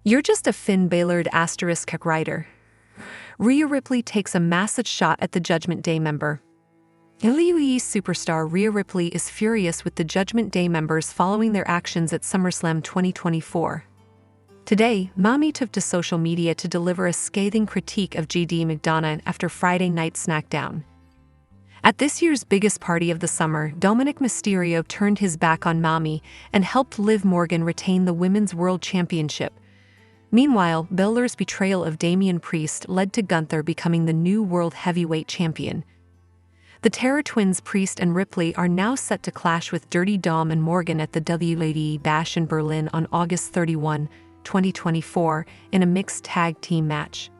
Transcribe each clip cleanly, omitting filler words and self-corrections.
You're just a Finn Balor *** writer. Rhea Ripley takes a massive shot at the Judgment Day member. anoa'i superstar Rhea Ripley is furious with the Judgment Day members following their actions at SummerSlam 2024. Today, Mami took to social media to deliver a scathing critique of McDonagh after Friday Night SmackDown. At this year's biggest party of the summer, Dominik Mysterio turned his back on Mami and helped Liv Morgan retain the Women's World Championship. Meanwhile, Balor's betrayal of Damian Priest led to Gunther becoming the new World Heavyweight Champion. The Terror Twins Priest and Ripley are now set to clash with Dirty Dom and Morgan at the WWE Bash in Berlin on August 31, 2024, in a mixed tag team match.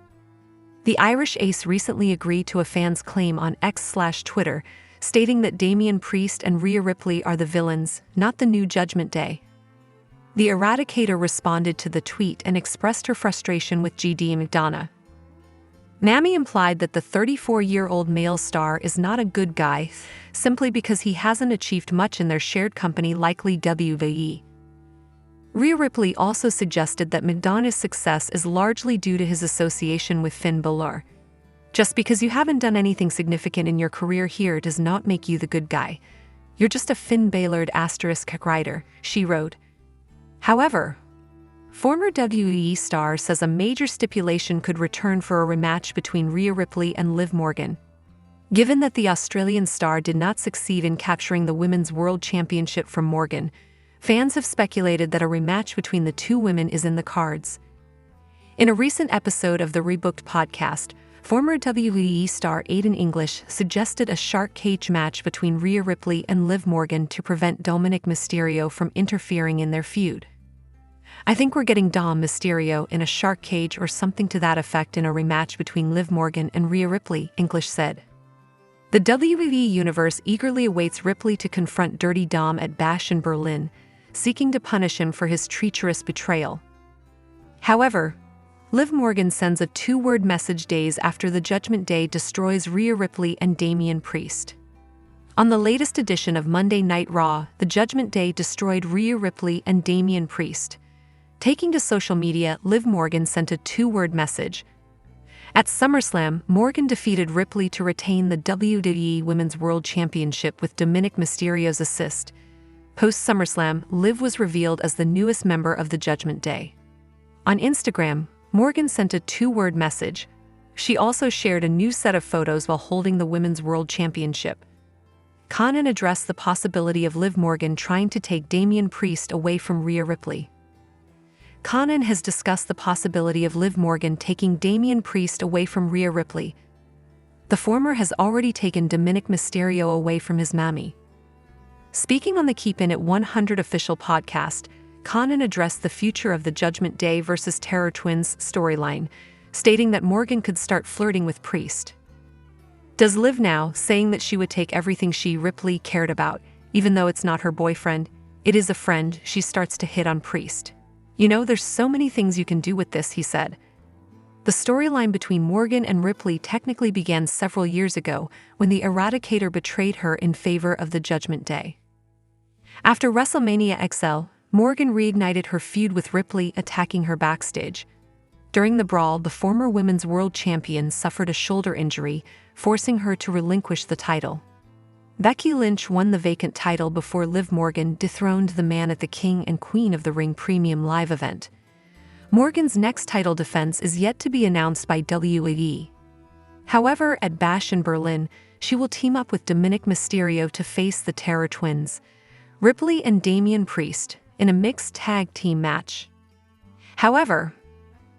The Irish ace recently agreed to a fan's claim on X/Twitter, stating that Damian Priest and Rhea Ripley are the villains, not the new Judgment Day. The Eradicator responded to the tweet and expressed her frustration with McDonagh. Mami implied that the 34-year-old male star is not a good guy, simply because he hasn't achieved much in their shared company, likely WWE. Rhea Ripley also suggested that McDonagh's success is largely due to his association with Finn Balor. Just because you haven't done anything significant in your career here does not make you the good guy. You're just a Finn Balor ** writer, she wrote. However, former WWE star says a major stipulation could return for a rematch between Rhea Ripley and Liv Morgan. Given that the Australian star did not succeed in capturing the Women's World Championship from Morgan, fans have speculated that a rematch between the two women is in the cards. In a recent episode of the Rebooked podcast, former WWE star Aiden English suggested a shark cage match between Rhea Ripley and Liv Morgan to prevent Dominik Mysterio from interfering in their feud. I think we're getting Dom Mysterio in a shark cage or something to that effect in a rematch between Liv Morgan and Rhea Ripley, English said. The WWE Universe eagerly awaits Ripley to confront Dirty Dom at Bash in Berlin, seeking to punish him for his treacherous betrayal. However, Liv Morgan sends a two-word message days after the Judgment Day destroys Rhea Ripley and Damian Priest. On the latest edition of Monday Night Raw, the Judgment Day destroyed Rhea Ripley and Damian Priest. Taking to social media, Liv Morgan sent a two-word message. At SummerSlam, Morgan defeated Ripley to retain the WWE Women's World Championship with Dominik Mysterio's assist. Post-SummerSlam, Liv was revealed as the newest member of the Judgment Day. On Instagram, Morgan sent a two-word message. She also shared a new set of photos while holding the Women's World Championship. Conan addressed the possibility of Liv Morgan trying to take Damian Priest away from Rhea Ripley. Conan has discussed the possibility of Liv Morgan taking Damian Priest away from Rhea Ripley. The former has already taken Dominik Mysterio away from his Mami. Speaking on the Keepin' It 100 official podcast, Conan addressed the future of the Judgment Day vs. Terror Twins storyline, stating that Morgan could start flirting with Priest. Does Liv now, saying that she would take everything Ripley cared about, even though it's not her boyfriend, it is a friend, she starts to hit on Priest. You know, there's so many things you can do with this, he said. The storyline between Morgan and Ripley technically began several years ago when the Eradicator betrayed her in favor of the Judgment Day. After WrestleMania XL, Morgan reignited her feud with Ripley, attacking her backstage. During the brawl, the former Women's World Champion suffered a shoulder injury, forcing her to relinquish the title. Becky Lynch won the vacant title before Liv Morgan dethroned the Man at the King and Queen of the Ring Premium Live event. Morgan's next title defense is yet to be announced by WWE. However, at Bash in Berlin, she will team up with Dominik Mysterio to face the Terror Twins, Ripley and Damian Priest, in a mixed tag team match. However,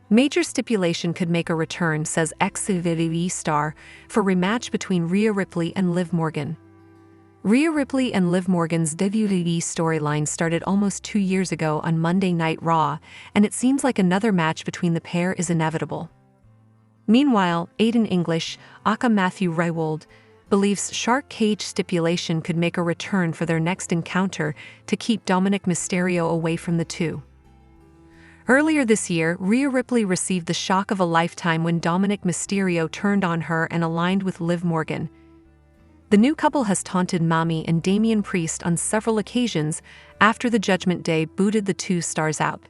major stipulation could make a return, says ex-WWE star, for rematch between Rhea Ripley and Liv Morgan. Rhea Ripley and Liv Morgan's WWE storyline started almost 2 years ago on Monday Night Raw, and it seems like another match between the pair is inevitable. Meanwhile, Aiden English, aka Matthew Rywold, believes Shark Cage stipulation could make a return for their next encounter to keep Dominik Mysterio away from the two. Earlier this year, Rhea Ripley received the shock of a lifetime when Dominik Mysterio turned on her and aligned with Liv Morgan. The new couple has taunted Mami and Damian Priest on several occasions after the Judgment Day booted the two stars out.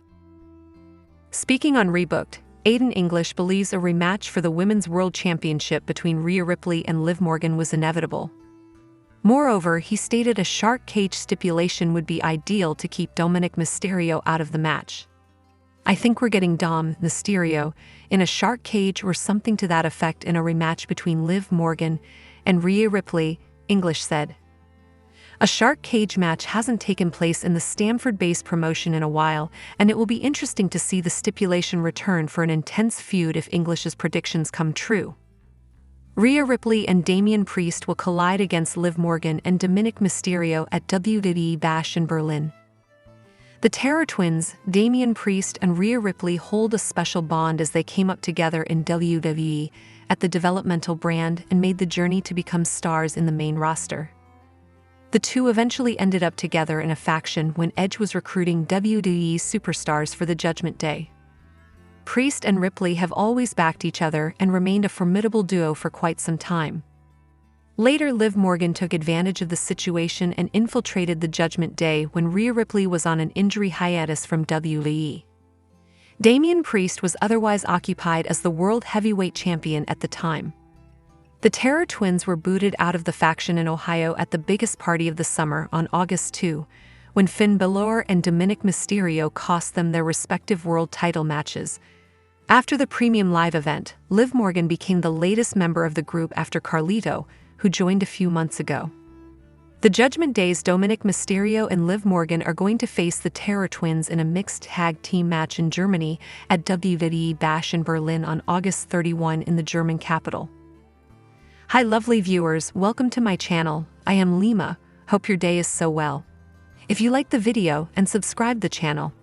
Speaking on Rebooked, Aiden English believes a rematch for the Women's World Championship between Rhea Ripley and Liv Morgan was inevitable. Moreover, he stated a shark cage stipulation would be ideal to keep Dominik Mysterio out of the match. "I think we're getting Dom, Mysterio, in a shark cage or something to that effect in a rematch between Liv Morgan and Rhea Ripley," English said. A shark cage match hasn't taken place in the Stamford-based promotion in a while, and it will be interesting to see the stipulation return for an intense feud if English's predictions come true. Rhea Ripley and Damian Priest will collide against Liv Morgan and Dominik Mysterio at WWE Bash in Berlin. The Terror Twins, Damian Priest and Rhea Ripley, hold a special bond as they came up together in WWE at the developmental brand and made the journey to become stars in the main roster. The two eventually ended up together in a faction when Edge was recruiting WWE superstars for the Judgment Day. Priest and Ripley have always backed each other and remained a formidable duo for quite some time. Later, Liv Morgan took advantage of the situation and infiltrated the Judgment Day when Rhea Ripley was on an injury hiatus from WWE. Damian Priest was otherwise occupied as the World Heavyweight Champion at the time. The Terror Twins were booted out of the faction in Ohio at the biggest party of the summer on August 2, when Finn Balor and Dominik Mysterio cost them their respective world title matches. After the Premium Live event, Liv Morgan became the latest member of the group after Carlito, who joined a few months ago. The Judgment Day's Dominik Mysterio and Liv Morgan are going to face the Terror Twins in a mixed tag team match in Germany at WWE Bash in Berlin on August 31 in the German capital. Hi lovely viewers, welcome to my channel. I am Lima, hope your day is so well. If you like the video and subscribe the channel,